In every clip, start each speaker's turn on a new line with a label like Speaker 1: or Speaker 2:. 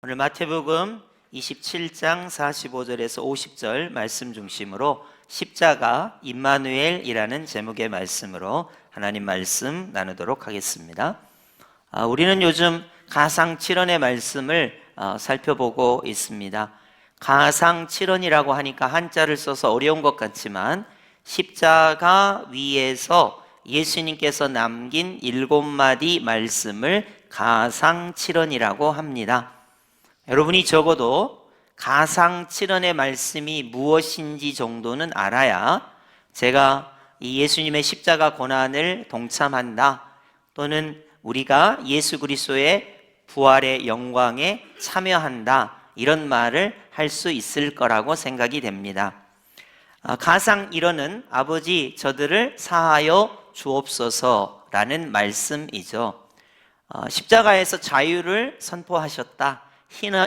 Speaker 1: 오늘 마태복음 27장 45절에서 50절 말씀 중심으로 십자가 임마누엘이라는 제목의 말씀으로 하나님 말씀 나누도록 하겠습니다. 우리는 요즘 가상칠언의 말씀을 살펴보고 있습니다. 가상칠언이라고 하니까 한자를 써서 어려운 것 같지만 십자가 위에서 예수님께서 남긴 7마디 말씀을 가상칠언이라고 합니다. 여러분이 적어도 가상칠언의 말씀이 무엇인지 정도는 알아야 제가 이 예수님의 십자가 고난을 동참한다, 또는 우리가 예수 그리스도의 부활의 영광에 참여한다, 이런 말을 할 수 있을 거라고 생각이 됩니다. 가상일언은 아버지 저들을 사하여 주옵소서라는 말씀이죠. 십자가에서 자유를 선포하셨다,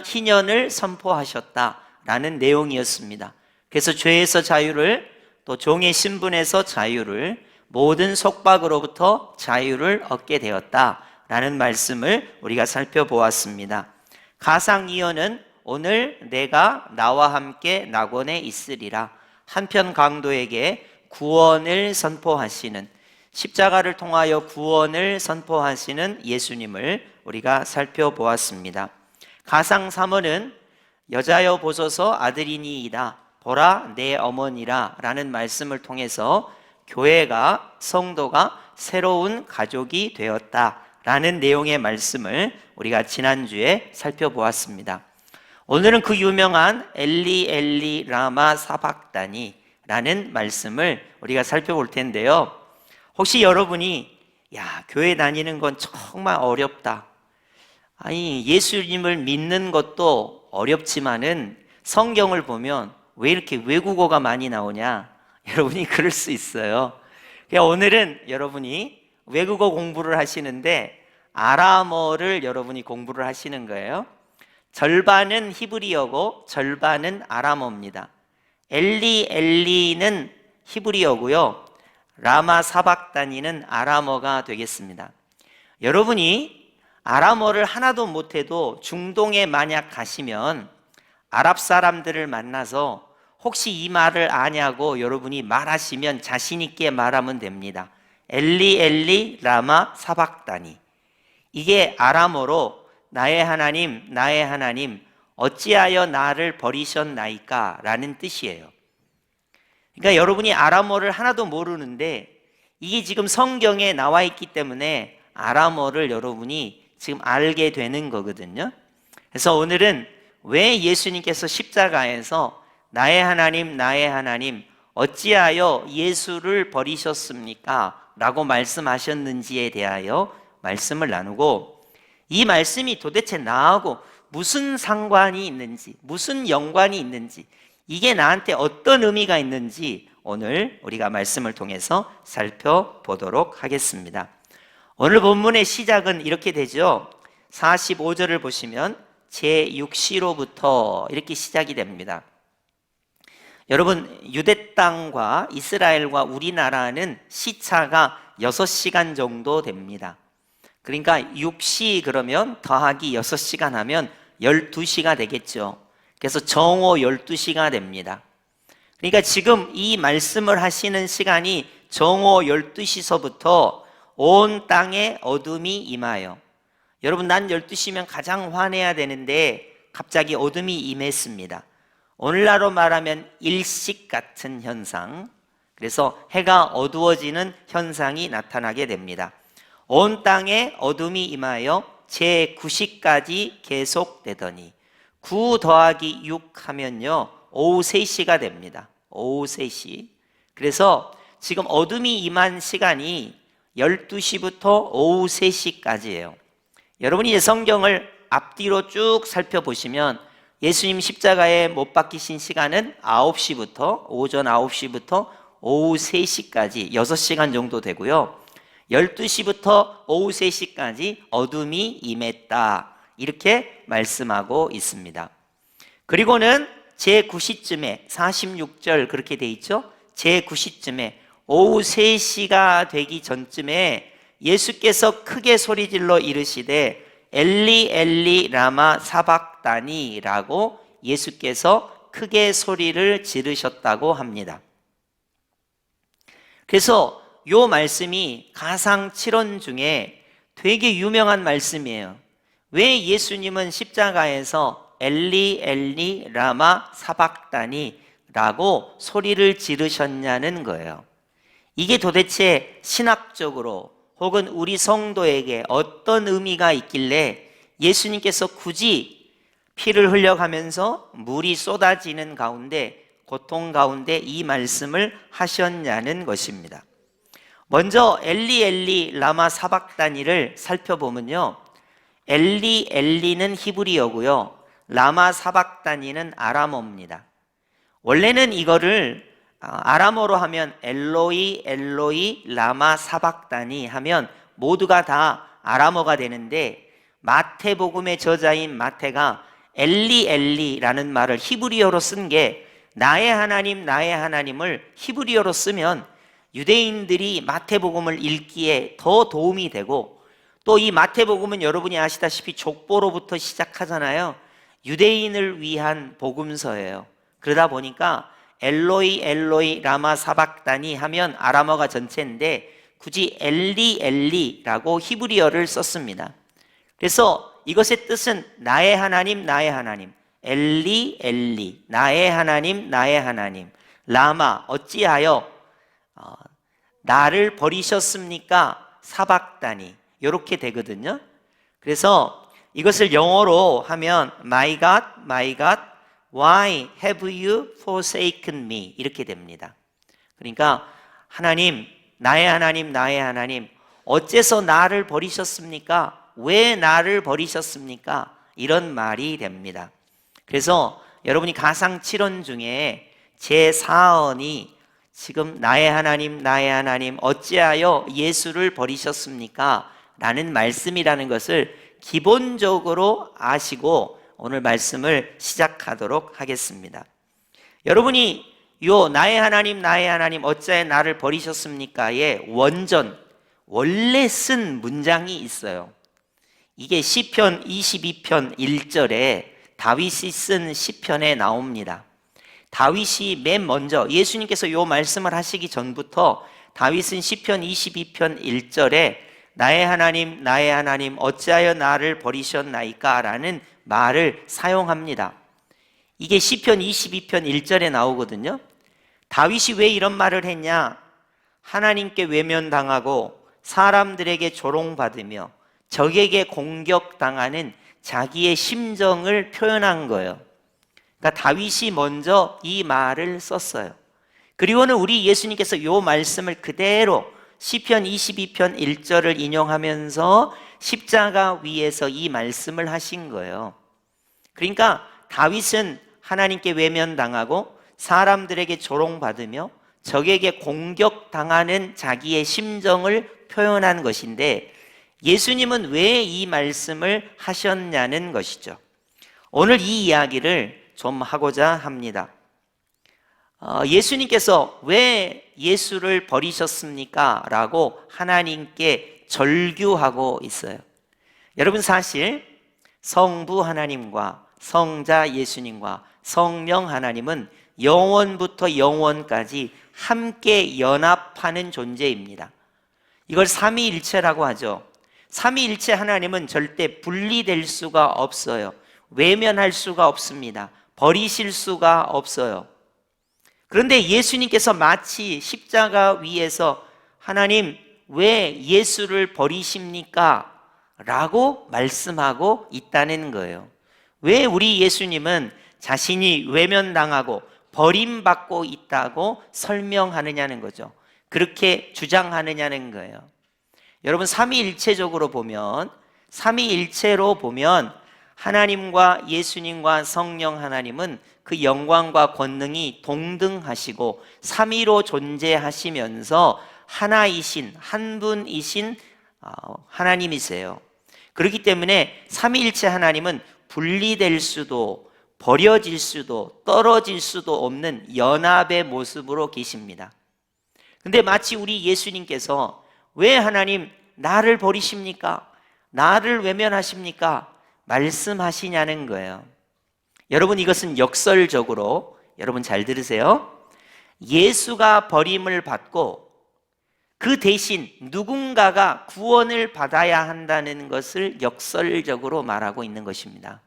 Speaker 1: 희년을 선포하셨다라는 내용이었습니다. 그래서 죄에서 자유를, 또 종의 신분에서 자유를, 모든 속박으로부터 자유를 얻게 되었다라는 말씀을 우리가 살펴보았습니다. 가상이언은 오늘 내가 나와 함께 낙원에 있으리라, 한편 강도에게 구원을 선포하시는, 십자가를 통하여 구원을 선포하시는 예수님을 우리가 살펴보았습니다. 가상 3어는 여자여 보소서 아들이니이다, 보라 내 어머니라 라는 말씀을 통해서 교회가, 성도가 새로운 가족이 되었다라는 내용의 말씀을 우리가 지난주에 살펴보았습니다. 오늘은 그 유명한 엘리 엘리 라마 사박다니 라는 말씀을 우리가 살펴볼 텐데요, 혹시 여러분이 교회 다니는 건 정말 어렵다, 아니 예수님을 믿는 것도 어렵지만은 성경을 보면 왜 이렇게 외국어가 많이 나오냐, 여러분이 그럴 수 있어요. 오늘은 여러분이 외국어 공부를 하시는데 아람어를 여러분이 공부를 하시는 거예요. 절반은 히브리어고 절반은 아람어입니다. 엘리는 히브리어고요, 라마 사박다니는 아람어가 되겠습니다. 여러분이 아람어를 하나도 못해도 중동에 만약 가시면 아랍 사람들을 만나서 혹시 이 말을 아냐고 여러분이 말하시면 자신 있게 말하면 됩니다. 엘리 라마 사박다니. 이게 아람어로 나의 하나님 어찌하여 나를 버리셨나이까 라는 뜻이에요. 그러니까 여러분이 아람어를 하나도 모르는데 이게 지금 성경에 나와 있기 때문에 아람어를 여러분이 지금 알게 되는 거거든요. 그래서 오늘은 왜 예수님께서 십자가에서 나의 하나님 어찌하여 예수를 버리셨습니까? 라고 말씀하셨는지에 대하여 말씀을 나누고, 이 말씀이 도대체 나하고 무슨 상관이 있는지, 무슨 연관이 있는지, 이게 나한테 어떤 의미가 있는지 오늘 우리가 말씀을 통해서 살펴보도록 하겠습니다. 오늘 본문의 시작은 이렇게 되죠. 45절을 보시면 제6시로부터 이렇게 시작이 됩니다. 여러분, 유대 땅과 이스라엘과 우리나라는 시차가 6시간 정도 됩니다. 그러니까 6시 그러면 더하기 6시간 하면 12시가 되겠죠. 그래서 정오 12시가 됩니다. 그러니까 지금 이 말씀을 하시는 시간이 정오 12시서부터 온 땅에 어둠이 임하여, 여러분 난 12시면 가장 환해야 되는데 갑자기 어둠이 임했습니다. 오늘날로 말하면 일식 같은 현상, 그래서 해가 어두워지는 현상이 나타나게 됩니다. 온 땅에 어둠이 임하여 제9시까지 계속되더니, 9 더하기 6 하면요 오후 3시가 됩니다. 오후 3시. 그래서 지금 어둠이 임한 시간이 12시부터 오후 3시까지예요. 여러분이 이제 성경을 앞뒤로 쭉 살펴보시면 예수님 십자가에 못 박히신 시간은 9시부터, 오전 9시부터 오후 3시까지 6시간 정도 되고요, 12시부터 오후 3시까지 어둠이 임했다, 이렇게 말씀하고 있습니다. 그리고는 제9시쯤에 46절 그렇게 돼 있죠. 제9시쯤에 오후 3시가 되기 전쯤에 예수께서 크게 소리질러 이르시되 엘리 엘리 라마 사박다니라고 예수께서 크게 소리를 지르셨다고 합니다. 그래서 이 말씀이 가상 7원 중에 되게 유명한 말씀이에요. 왜 예수님은 십자가에서 엘리 엘리 라마 사박다니 라고 소리를 지르셨냐는 거예요. 이게 도대체 신학적으로 혹은 우리 성도에게 어떤 의미가 있길래 예수님께서 굳이 피를 흘려가면서 물이 쏟아지는 가운데, 고통 가운데 이 말씀을 하셨냐는 것입니다. 먼저 엘리 엘리 라마 사박다니를 살펴보면요, 엘리 엘리는 히브리어고요, 라마 사박다니는 아람어입니다. 원래는 이거를 아람어로 하면 엘로이 엘로이 라마 사박다니 하면 모두가 다 아람어가 되는데, 마태복음의 저자인 마태가 엘리 엘리라는 말을 히브리어로 쓴 게, 나의 하나님 나의 하나님을 히브리어로 쓰면 유대인들이 마태복음을 읽기에 더 도움이 되고, 또 이 마태복음은 여러분이 아시다시피 족보로부터 시작하잖아요. 유대인을 위한 복음서예요. 그러다 보니까 엘로이 엘로이 라마 사박다니 하면 아람어가 전체인데 굳이 엘리 엘리라고 히브리어를 썼습니다. 그래서 이것의 뜻은 나의 하나님 나의 하나님, 엘리 엘리 나의 하나님 나의 하나님, 라마 어찌하여 나를 버리셨습니까? 사박다니, 이렇게 되거든요. 그래서 이것을 영어로 하면 My God, why have you forsaken me? 이렇게 됩니다. 그러니까 하나님, 나의 하나님, 나의 하나님, 어째서 나를 버리셨습니까? 왜 나를 버리셨습니까? 이런 말이 됩니다. 그래서 여러분이 가상 7원 중에 제4언이 지금 나의 하나님, 나의 하나님, 어찌하여 예수를 버리셨습니까? 라는 말씀이라는 것을 기본적으로 아시고 오늘 말씀을 시작하도록 하겠습니다. 여러분이 요 나의 하나님 나의 하나님 어찌하여 나를 버리셨습니까의 원전, 원래 쓴 문장이 있어요. 이게 시편 22편 1절에 다윗이 쓴 시편에 나옵니다. 다윗이 맨 먼저, 예수님께서 요 말씀을 하시기 전부터 다윗은 시편 22편 1절에 나의 하나님 어찌하여 나를 버리셨나이까 라는 말을 사용합니다. 이게 시편 22편 1절에 나오거든요. 다윗이 왜 이런 말을 했냐? 하나님께 외면당하고 사람들에게 조롱받으며 적에게 공격당하는 자기의 심정을 표현한 거예요. 그러니까 다윗이 먼저 이 말을 썼어요. 그리고는 우리 예수님께서 이 말씀을 그대로 시편 22편 1절을 인용하면서 십자가 위에서 이 말씀을 하신 거예요. 그러니까 다윗은 하나님께 외면당하고 사람들에게 조롱받으며 적에게 공격당하는 자기의 심정을 표현한 것인데, 예수님은 왜 이 말씀을 하셨냐는 것이죠. 오늘 이 이야기를 좀 하고자 합니다. 예수님께서 왜 예수를 버리셨습니까? 라고 하나님께 절규하고 있어요. 여러분, 사실 성부 하나님과 성자 예수님과 성령 하나님은 영원부터 영원까지 함께 연합하는 존재입니다. 이걸 삼위일체라고 하죠. 삼위일체 하나님은 절대 분리될 수가 없어요. 외면할 수가 없습니다. 버리실 수가 없어요. 그런데 예수님께서 마치 십자가 위에서 하나님 왜 예수를 버리십니까? 라고 말씀하고 있다는 거예요. 왜 우리 예수님은 자신이 외면당하고 버림받고 있다고 설명하느냐는 거죠. 그렇게 주장하느냐는 거예요. 여러분, 삼위일체적으로 보면, 삼위일체로 보면 하나님과 예수님과 성령 하나님은 그 영광과 권능이 동등하시고 삼위로 존재하시면서 하나이신, 한 분이신 하나님이세요. 그렇기 때문에 삼위일체 하나님은 분리될 수도 버려질 수도 떨어질 수도 없는 연합의 모습으로 계십니다. 근데 마치 우리 예수님께서 왜 하나님 나를 버리십니까? 나를 외면하십니까? 말씀하시냐는 거예요. 여러분, 이것은 역설적으로, 여러분 잘 들으세요. 예수가 버림을 받고 그 대신 누군가가 구원을 받아야 한다는 것을 역설적으로 말하고 있는 것입니다.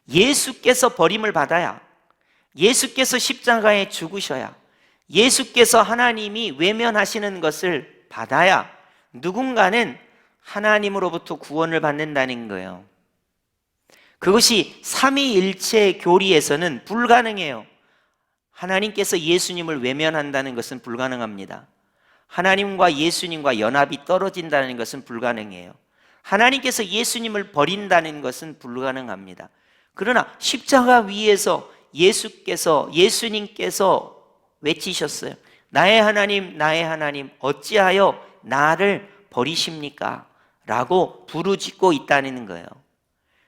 Speaker 1: 예수께서 버림을 받아야, 예수께서 십자가에 죽으셔야, 예수께서 하나님이 외면하시는 것을 받아야 누군가는 하나님으로부터 구원을 받는다는 거예요. 그것이 삼위일체 교리에서는 불가능해요. 하나님께서 예수님을 외면한다는 것은 불가능합니다. 하나님과 예수님과 연합이 떨어진다는 것은 불가능해요. 하나님께서 예수님을 버린다는 것은 불가능합니다. 그러나 십자가 위에서 예수님께서 외치셨어요. 나의 하나님, 나의 하나님, 어찌하여 나를 버리십니까? 라고 부르짖고 있다는 거예요.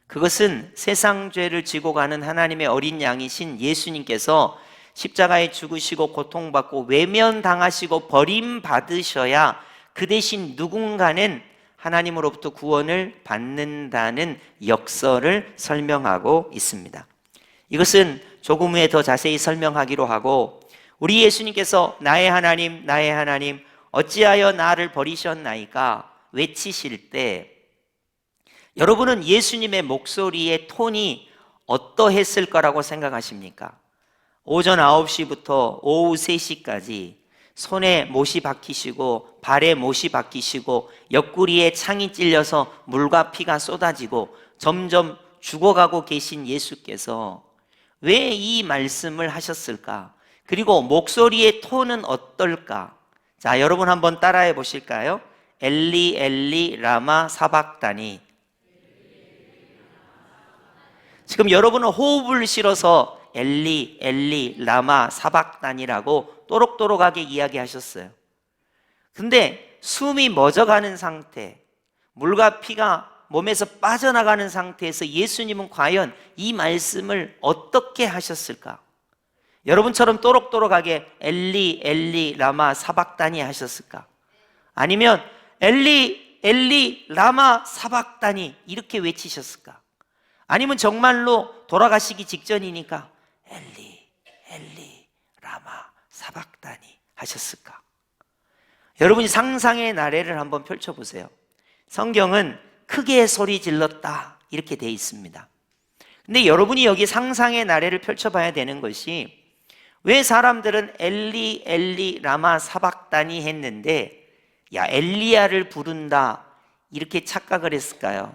Speaker 1: 그것은 세상 죄를 지고 가는 하나님의 어린 양이신 예수님께서 십자가에 죽으시고 고통받고 외면당하시고 버림받으셔야 그 대신 누군가는 하나님으로부터 구원을 받는다는 역설을 설명하고 있습니다. 이것은 조금 후에 더 자세히 설명하기로 하고, 우리 예수님께서 나의 하나님, 나의 하나님, 어찌하여 나를 버리셨나이까 외치실 때 여러분은 예수님의 목소리의 톤이 어떠했을 거라고 생각하십니까? 오전 9시부터 오후 3시까지 손에 못이 박히시고 발에 못이 박히시고 옆구리에 창이 찔려서 물과 피가 쏟아지고 점점 죽어가고 계신 예수께서 왜 이 말씀을 하셨을까? 그리고 목소리의 톤은 어떨까? 자, 여러분 한번 따라해 보실까요? 엘리 엘리 라마 사박다니. 지금 여러분은 호흡을 실어서 엘리 엘리 라마 사박다니라고 또록또록하게 이야기하셨어요. 근데 숨이 멎어가는 상태, 물과 피가 몸에서 빠져나가는 상태에서 예수님은 과연 이 말씀을 어떻게 하셨을까? 여러분처럼 또록또록하게 엘리 엘리 라마 사박다니 하셨을까? 아니면 엘리 엘리 라마 사박다니 이렇게 외치셨을까? 아니면 정말로 돌아가시기 직전이니까 엘리 엘리 라마 사박다니 하셨을까? 여러분이 상상의 나래를 한번 펼쳐보세요. 성경은 크게 소리 질렀다 이렇게 돼 있습니다. 근데 여러분이 여기 상상의 나래를 펼쳐봐야 되는 것이, 왜 사람들은 엘리 엘리 라마 사박다니 했는데 야 엘리야를 부른다 이렇게 착각을 했을까요?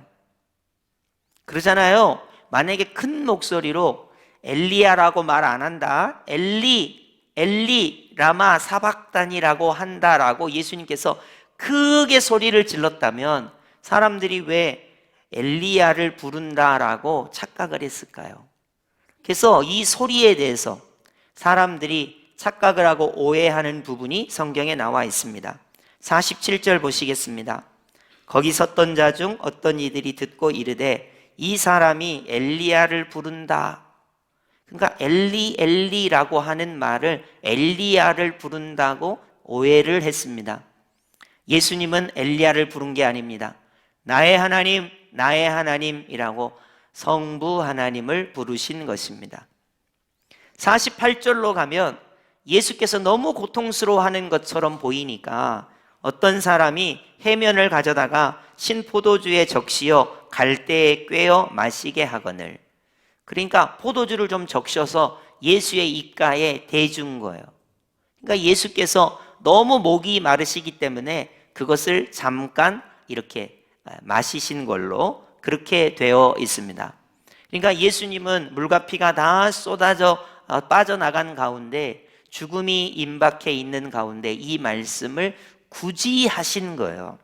Speaker 1: 그러잖아요. 만약에 큰 목소리로 엘리야라고 말 안 한다, 엘리 엘리 라마 사박다니라고 한다라고 예수님께서 크게 소리를 질렀다면 사람들이 왜 엘리야를 부른다라고 착각을 했을까요? 그래서 이 소리에 대해서 사람들이 착각을 하고 오해하는 부분이 성경에 나와 있습니다. 47절 보시겠습니다. 거기 섰던 자 중 어떤 이들이 듣고 이르되 이 사람이 엘리야를 부른다. 그러니까 엘리 엘리라고 하는 말을 엘리야를 부른다고 오해를 했습니다. 예수님은 엘리야를 부른 게 아닙니다. 나의 하나님, 나의 하나님이라고 성부 하나님을 부르신 것입니다. 48절로 가면 예수께서 너무 고통스러워하는 것처럼 보이니까 어떤 사람이 해면을 가져다가 신포도주에 적시어 갈대에 꿰어 마시게 하거늘. 그러니까 포도주를 좀 적셔서 예수의 입가에 대준 거예요. 그러니까 예수께서 너무 목이 마르시기 때문에 그것을 잠깐 이렇게 마시신 걸로 그렇게 되어 있습니다. 그러니까 예수님은 물과 피가 다 쏟아져 빠져나간 가운데, 죽음이 임박해 있는 가운데 이 말씀을 굳이 하신 거예요.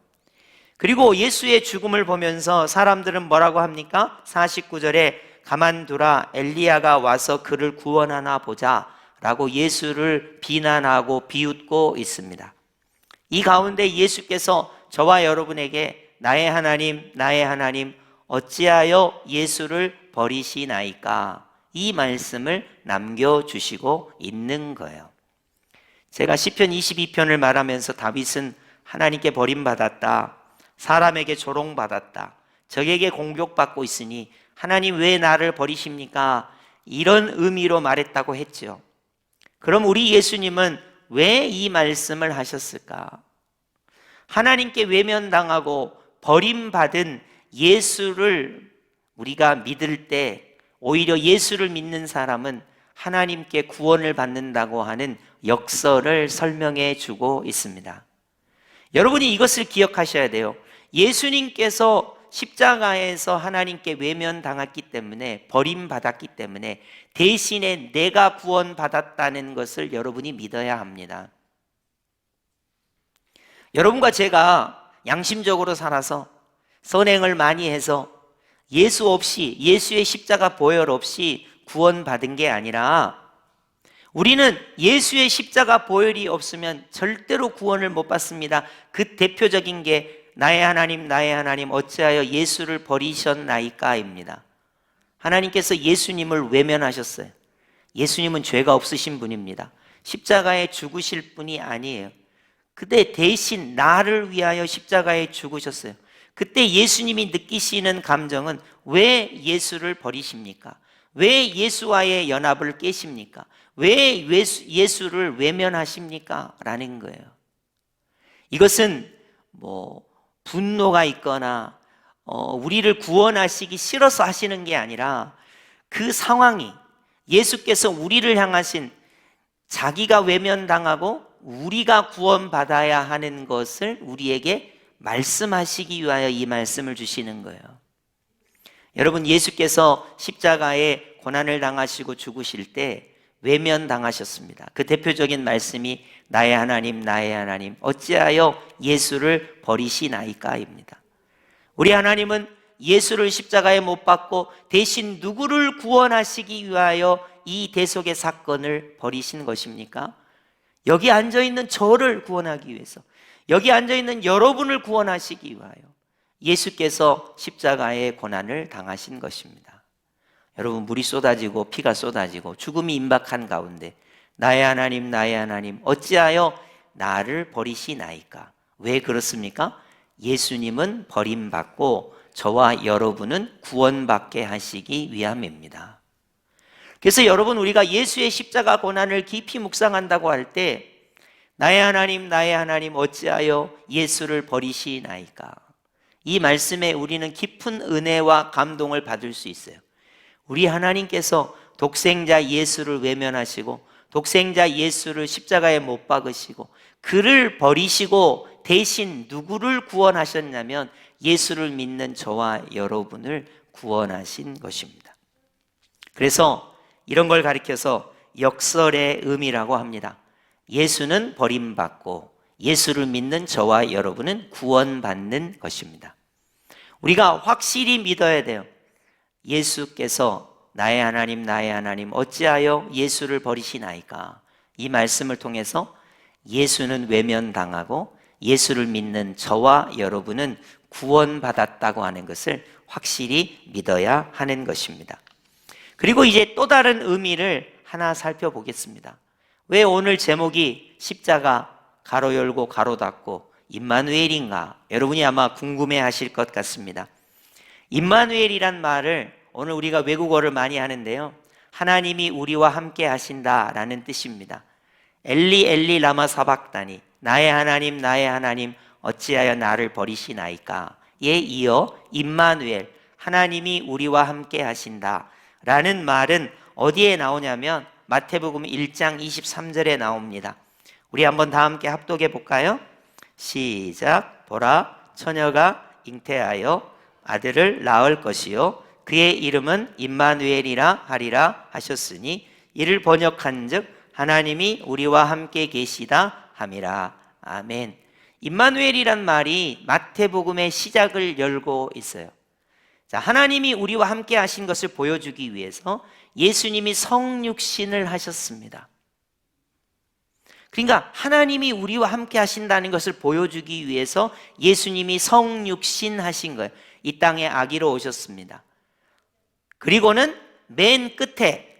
Speaker 1: 그리고 예수의 죽음을 보면서 사람들은 뭐라고 합니까? 49절에 가만두라 엘리야가 와서 그를 구원하나 보자 라고 예수를 비난하고 비웃고 있습니다. 이 가운데 예수께서 저와 여러분에게 나의 하나님, 나의 하나님, 어찌하여 예수를 버리시나이까? 이 말씀을 남겨주시고 있는 거예요. 제가 시편 22편을 말하면서 다윗은 하나님께 버림받았다, 사람에게 조롱받았다. 적에게 공격받고 있으니 하나님 왜 나를 버리십니까? 이런 의미로 말했다고 했죠. 그럼 우리 예수님은 왜 이 말씀을 하셨을까? 하나님께 외면당하고 버림받은 예수를 우리가 믿을 때 오히려 예수를 믿는 사람은 하나님께 구원을 받는다고 하는 역설을 설명해 주고 있습니다. 여러분이 이것을 기억하셔야 돼요. 예수님께서 십자가에서 하나님께 외면당했기 때문에, 버림받았기 때문에 대신에 내가 구원받았다는 것을 여러분이 믿어야 합니다. 여러분과 제가 양심적으로 살아서 선행을 많이 해서 예수 없이, 예수의 십자가 보혈 없이 구원받은 게 아니라 우리는 예수의 십자가 보혈이 없으면 절대로 구원을 못 받습니다. 그 대표적인 게 나의 하나님 어찌하여 예수를 버리셨나이까입니다. 하나님께서 예수님을 외면하셨어요. 예수님은 죄가 없으신 분입니다. 십자가에 죽으실 분이 아니에요. 그때 대신 나를 위하여 십자가에 죽으셨어요. 그때 예수님이 느끼시는 감정은 왜 예수를 버리십니까? 왜 예수와의 연합을 깨십니까? 왜 예수를 외면하십니까? 라는 거예요. 이것은 분노가 있거나 우리를 구원하시기 싫어서 하시는 게 아니라 그 상황이 예수께서 우리를 향하신 자기가 외면당하고 우리가 구원받아야 하는 것을 우리에게 말씀하시기 위하여 이 말씀을 주시는 거예요. 여러분, 예수께서 십자가에 고난을 당하시고 죽으실 때 외면당하셨습니다. 그 대표적인 말씀이 나의 하나님 어찌하여 예수를 버리시나이까입니다. 우리 하나님은 예수를 십자가에 못 박고 대신 누구를 구원하시기 위하여 이 대속의 사건을 벌이신 것입니까? 여기 앉아있는 저를 구원하기 위해서, 여기 앉아있는 여러분을 구원하시기 위하여 예수께서 십자가의 고난을 당하신 것입니다. 여러분, 물이 쏟아지고 피가 쏟아지고 죽음이 임박한 가운데 나의 하나님 어찌하여 나를 버리시나이까? 왜 그렇습니까? 예수님은 버림받고 저와 여러분은 구원받게 하시기 위함입니다. 그래서 여러분, 우리가 예수의 십자가 고난을 깊이 묵상한다고 할 때 나의 하나님 어찌하여 예수를 버리시나이까? 이 말씀에 우리는 깊은 은혜와 감동을 받을 수 있어요. 우리 하나님께서 독생자 예수를 외면하시고 독생자 예수를 십자가에 못 박으시고 그를 버리시고 대신 누구를 구원하셨냐면 예수를 믿는 저와 여러분을 구원하신 것입니다. 그래서 이런 걸 가리켜서 역설의 의미라고 합니다. 예수는 버림받고 예수를 믿는 저와 여러분은 구원받는 것입니다. 우리가 확실히 믿어야 돼요. 예수께서 나의 하나님 어찌하여 예수를 버리시나이까? 이 말씀을 통해서 예수는 외면당하고 예수를 믿는 저와 여러분은 구원받았다고 하는 것을 확실히 믿어야 하는 것입니다. 그리고 이제 또 다른 의미를 하나 살펴보겠습니다. 왜 오늘 제목이 십자가 가로 열고 가로 닫고 임마누엘인가? 여러분이 아마 궁금해 하실 것 같습니다. 임마누엘이란 말을 오늘 우리가 외국어를 많이 하는데요, 하나님이 우리와 함께 하신다라는 뜻입니다. 엘리 라마 사박다니, 나의 하나님 어찌하여 나를 버리시나이까? 에 이어 임마누엘, 하나님이 우리와 함께 하신다 라는 말은 어디에 나오냐면 마태복음 1장 23절에 나옵니다. 우리 한번 다 함께 합독해 볼까요? 시작. 보라, 처녀가 잉태하여 아들을 낳을 것이요 그의 이름은 임마누엘이라 하리라 하셨으니 이를 번역한즉 하나님이 우리와 함께 계시다 함이라. 아멘. 임마누엘이란 말이 마태복음의 시작을 열고 있어요. 자, 하나님이 우리와 함께 하신 것을 보여주기 위해서 예수님이 성육신을 하셨습니다. 그러니까 하나님이 우리와 함께 하신다는 것을 보여주기 위해서 예수님이 성육신 하신 거예요. 이 땅에 아기로 오셨습니다. 그리고는 맨 끝에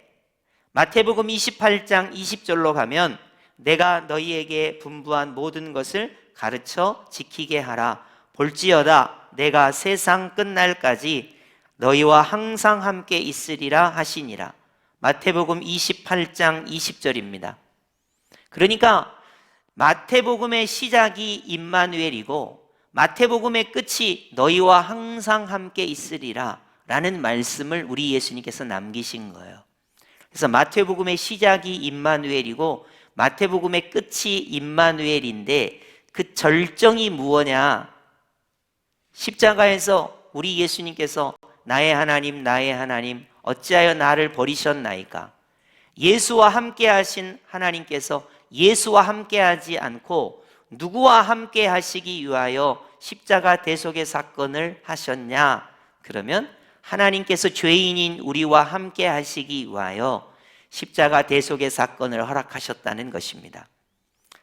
Speaker 1: 마태복음 28장 20절로 가면 내가 너희에게 분부한 모든 것을 가르쳐 지키게 하라. 볼지어다 내가 세상 끝날까지 너희와 항상 함께 있으리라 하시니라. 마태복음 28장 20절입니다. 그러니까 마태복음의 시작이 임마누엘이고 마태복음의 끝이 너희와 항상 함께 있으리라 라는 말씀을 우리 예수님께서 남기신 거예요. 그래서 마태복음의 시작이 임마누엘이고 마태복음의 끝이 임마누엘인데 그 절정이 무엇냐? 십자가에서 우리 예수님께서 나의 하나님 나의 하나님 어찌하여 나를 버리셨나이까? 예수와 함께 하신 하나님께서 예수와 함께 하지 않고 누구와 함께 하시기 위하여 십자가 대속의 사건을 하셨냐? 그러면 하나님께서 죄인인 우리와 함께 하시기 위하여 십자가 대속의 사건을 허락하셨다는 것입니다.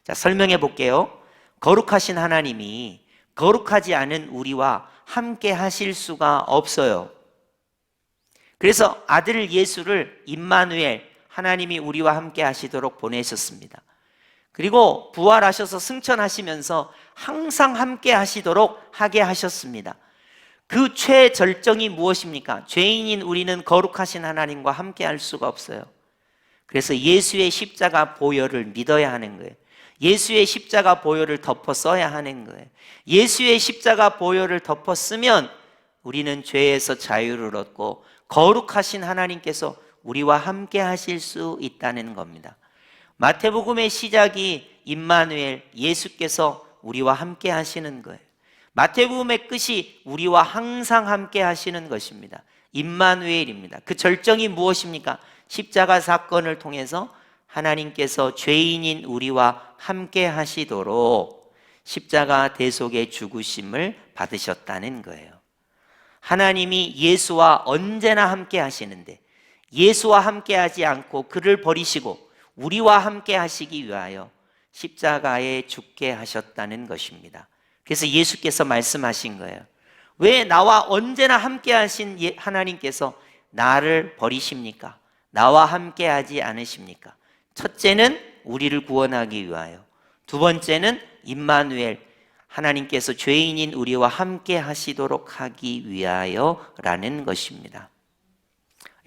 Speaker 1: 자, 설명해 볼게요. 거룩하신 하나님이 거룩하지 않은 우리와 함께 하실 수가 없어요. 그래서 아들 예수를 임마누엘, 하나님이 우리와 함께 하시도록 보내셨습니다. 그리고 부활하셔서 승천하시면서 항상 함께 하시도록 하게 하셨습니다. 그 최절정이 무엇입니까? 죄인인 우리는 거룩하신 하나님과 함께 할 수가 없어요. 그래서 예수의 십자가 보혈을 믿어야 하는 거예요. 예수의 십자가 보혈을 덮어 써야 하는 거예요. 예수의 십자가 보혈을 덮어 쓰면 우리는 죄에서 자유를 얻고 거룩하신 하나님께서 우리와 함께 하실 수 있다는 겁니다. 마태복음의 시작이 임마누엘, 예수께서 우리와 함께 하시는 거예요. 마태복음의 끝이 우리와 항상 함께 하시는 것입니다. 임마누엘입니다. 그 절정이 무엇입니까? 십자가 사건을 통해서 하나님께서 죄인인 우리와 함께 하시도록 십자가 대속의 죽으심을 받으셨다는 거예요. 하나님이 예수와 언제나 함께 하시는데 예수와 함께 하지 않고 그를 버리시고 우리와 함께 하시기 위하여 십자가에 죽게 하셨다는 것입니다. 그래서 예수께서 말씀하신 거예요. 왜 나와 언제나 함께 하신 하나님께서 나를 버리십니까? 나와 함께 하지 않으십니까? 첫째는 우리를 구원하기 위하여, 두 번째는 임마누엘, 하나님께서 죄인인 우리와 함께 하시도록 하기 위하여라는 것입니다.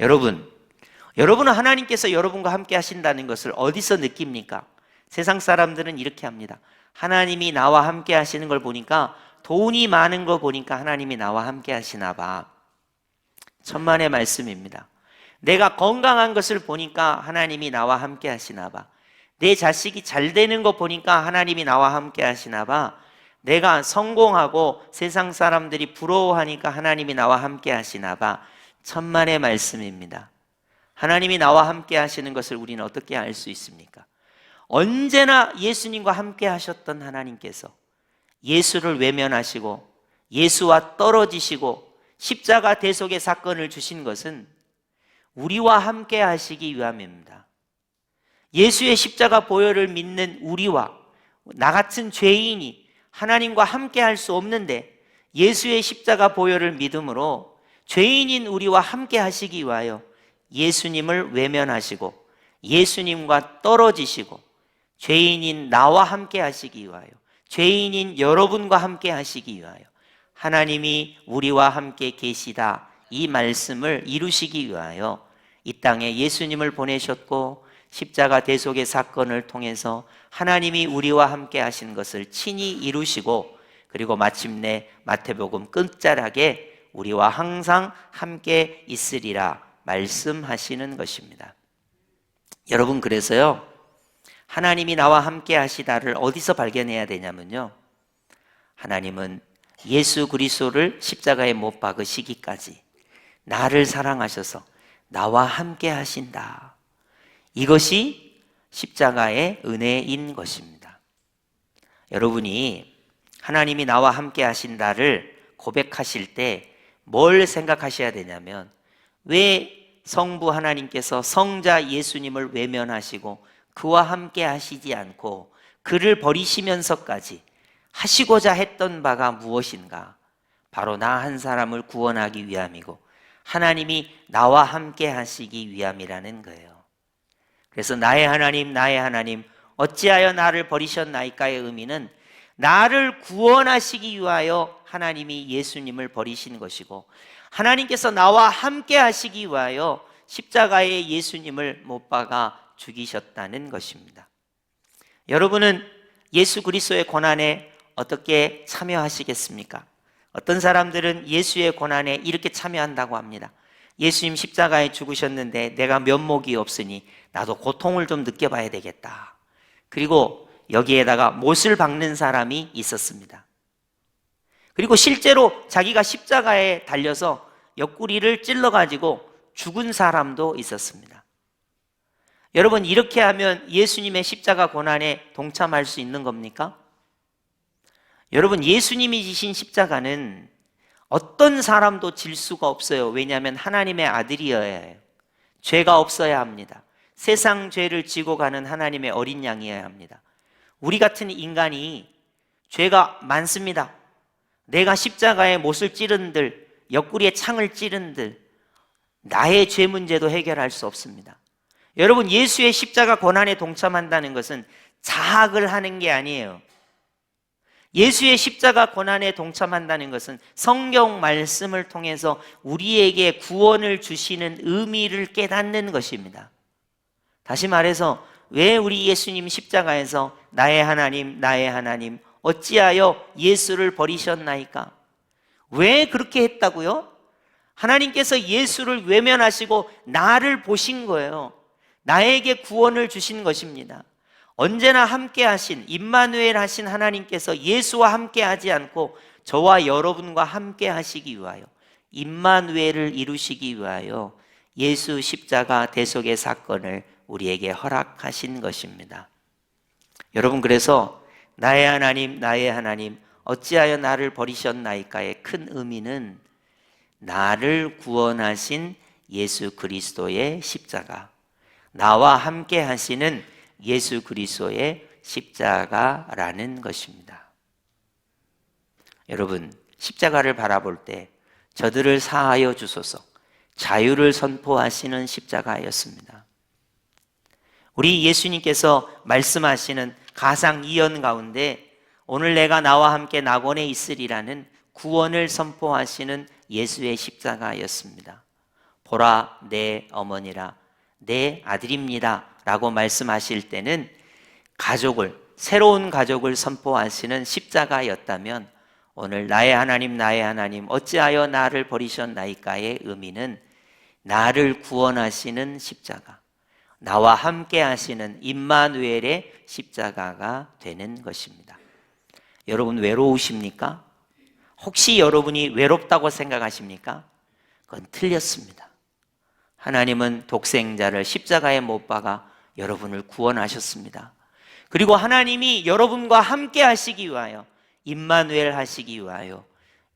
Speaker 1: 여러분은 하나님께서 여러분과 함께 하신다는 것을 어디서 느낍니까? 세상 사람들은 이렇게 합니다. 하나님이 나와 함께 하시는 걸 보니까, 돈이 많은 거 보니까 하나님이 나와 함께 하시나 봐. 천만의 말씀입니다. 내가 건강한 것을 보니까 하나님이 나와 함께 하시나 봐. 내 자식이 잘 되는 거 보니까 하나님이 나와 함께 하시나 봐. 내가 성공하고 세상 사람들이 부러워하니까 하나님이 나와 함께 하시나 봐. 천만의 말씀입니다. 하나님이 나와 함께 하시는 것을 우리는 어떻게 알 수 있습니까? 언제나 예수님과 함께 하셨던 하나님께서 예수를 외면하시고 예수와 떨어지시고 십자가 대속의 사건을 주신 것은 우리와 함께 하시기 위함입니다. 예수의 십자가 보혈을 믿는 우리와 나 같은 죄인이 하나님과 함께 할 수 없는데 예수의 십자가 보혈을 믿음으로 죄인인 우리와 함께 하시기 위하여 예수님을 외면하시고 예수님과 떨어지시고 죄인인 나와 함께 하시기 위하여, 죄인인 여러분과 함께 하시기 위하여 하나님이 우리와 함께 계시다, 이 말씀을 이루시기 위하여 이 땅에 예수님을 보내셨고 십자가 대속의 사건을 통해서 하나님이 우리와 함께 하신 것을 친히 이루시고, 그리고 마침내 마태복음 끝자락에 우리와 항상 함께 있으리라 말씀하시는 것입니다. 여러분, 그래서요, 하나님이 나와 함께 하시다를 어디서 발견해야 되냐면요, 하나님은 예수 그리스도를 십자가에 못 박으시기까지 나를 사랑하셔서 나와 함께 하신다. 이것이 십자가의 은혜인 것입니다. 여러분이 하나님이 나와 함께 하신다를 고백하실 때 뭘 생각하셔야 되냐면, 왜 성부 하나님께서 성자 예수님을 외면하시고 그와 함께 하시지 않고 그를 버리시면서까지 하시고자 했던 바가 무엇인가? 바로 나 한 사람을 구원하기 위함이고 하나님이 나와 함께 하시기 위함이라는 거예요. 그래서 나의 하나님 어찌하여 나를 버리셨나이까의 의미는 나를 구원하시기 위하여 하나님이 예수님을 버리신 것이고, 하나님께서 나와 함께 하시기 위하여 십자가에 예수님을 못 박아 죽이셨다는 것입니다. 여러분은 예수 그리스도의 고난에 어떻게 참여하시겠습니까? 어떤 사람들은 예수의 고난에 이렇게 참여한다고 합니다. 예수님 십자가에 죽으셨는데 내가 면목이 없으니 나도 고통을 좀 느껴봐야 되겠다. 그리고 여기에다가 못을 박는 사람이 있었습니다. 그리고 실제로 자기가 십자가에 달려서 옆구리를 찔러가지고 죽은 사람도 있었습니다. 여러분, 이렇게 하면 예수님의 십자가 고난에 동참할 수 있는 겁니까? 여러분, 예수님이 지신 십자가는 어떤 사람도 질 수가 없어요. 왜냐하면 하나님의 아들이어야 해요. 죄가 없어야 합니다. 세상 죄를 지고 가는 하나님의 어린 양이어야 합니다. 우리 같은 인간이 죄가 많습니다. 내가 십자가에 못을 찌른들, 옆구리에 창을 찌른들, 나의 죄 문제도 해결할 수 없습니다. 여러분, 예수의 십자가 고난에 동참한다는 것은 자학을 하는 게 아니에요. 예수의 십자가 고난에 동참한다는 것은 성경 말씀을 통해서 우리에게 구원을 주시는 의미를 깨닫는 것입니다. 다시 말해서, 왜 우리 예수님 십자가에서 나의 하나님, 나의 하나님, 어찌하여 예수를 버리셨나이까? 왜 그렇게 했다고요? 하나님께서 예수를 외면하시고 나를 보신 거예요. 나에게 구원을 주신 것입니다. 언제나 함께 하신, 임마누엘 하신 하나님께서 예수와 함께 하지 않고 저와 여러분과 함께 하시기 위하여, 임마누엘을 이루시기 위하여 예수 십자가 대속의 사건을 우리에게 허락하신 것입니다. 여러분, 그래서 나의 하나님, 나의 하나님, 어찌하여 나를 버리셨나이까의 큰 의미는 나를 구원하신 예수 그리스도의 십자가, 나와 함께 하시는 예수 그리스도의 십자가라는 것입니다. 여러분, 십자가를 바라볼 때 저들을 사하여 주소서, 자유를 선포하시는 십자가였습니다. 우리 예수님께서 말씀하시는 가상 이언 가운데 오늘 내가 나와 함께 낙원에 있으리라는 구원을 선포하시는 예수의 십자가였습니다. 보라 내 어머니라, 내 아들입니다 라고 말씀하실 때는 가족을, 새로운 가족을 선포하시는 십자가였다면, 오늘 나의 하나님, 나의 하나님, 어찌하여 나를 버리셨나이까의 의미는 나를 구원하시는 십자가, 나와 함께 하시는 임마누엘의 십자가가 되는 것입니다. 여러분, 외로우십니까? 혹시 여러분이 외롭다고 생각하십니까? 그건 틀렸습니다. 하나님은 독생자를 십자가에 못 박아 여러분을 구원하셨습니다. 그리고 하나님이 여러분과 함께 하시기 위하여, 임마누엘 하시기 위하여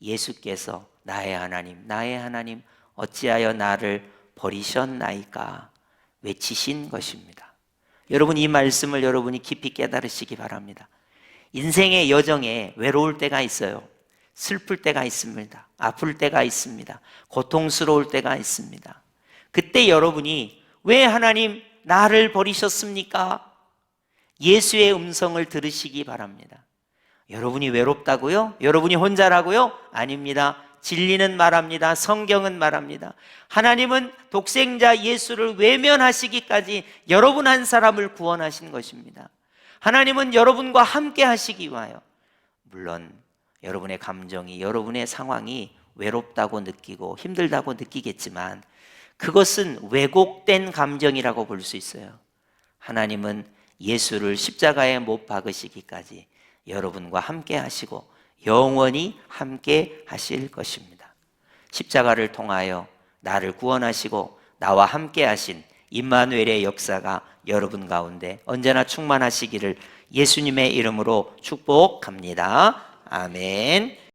Speaker 1: 예수께서 나의 하나님, 나의 하나님, 어찌하여 나를 버리셨나이까 외치신 것입니다. 여러분, 이 말씀을 여러분이 깊이 깨달으시기 바랍니다. 인생의 여정에 외로울 때가 있어요. 슬플 때가 있습니다. 아플 때가 있습니다. 고통스러울 때가 있습니다. 그때 여러분이 왜 하나님 나를 버리셨습니까? 예수의 음성을 들으시기 바랍니다. 여러분이 외롭다고요? 여러분이 혼자라고요? 아닙니다. 진리는 말합니다. 성경은 말합니다. 하나님은 독생자 예수를 외면하시기까지 여러분 한 사람을 구원하신 것입니다. 하나님은 여러분과 함께 하시기 위하여, 물론 여러분의 감정이, 여러분의 상황이 외롭다고 느끼고 힘들다고 느끼겠지만 그것은 왜곡된 감정이라고 볼 수 있어요. 하나님은 예수를 십자가에 못 박으시기까지 여러분과 함께 하시고 영원히 함께 하실 것입니다. 십자가를 통하여 나를 구원하시고 나와 함께 하신 임마누엘의 역사가 여러분 가운데 언제나 충만하시기를 예수님의 이름으로 축복합니다. 아멘.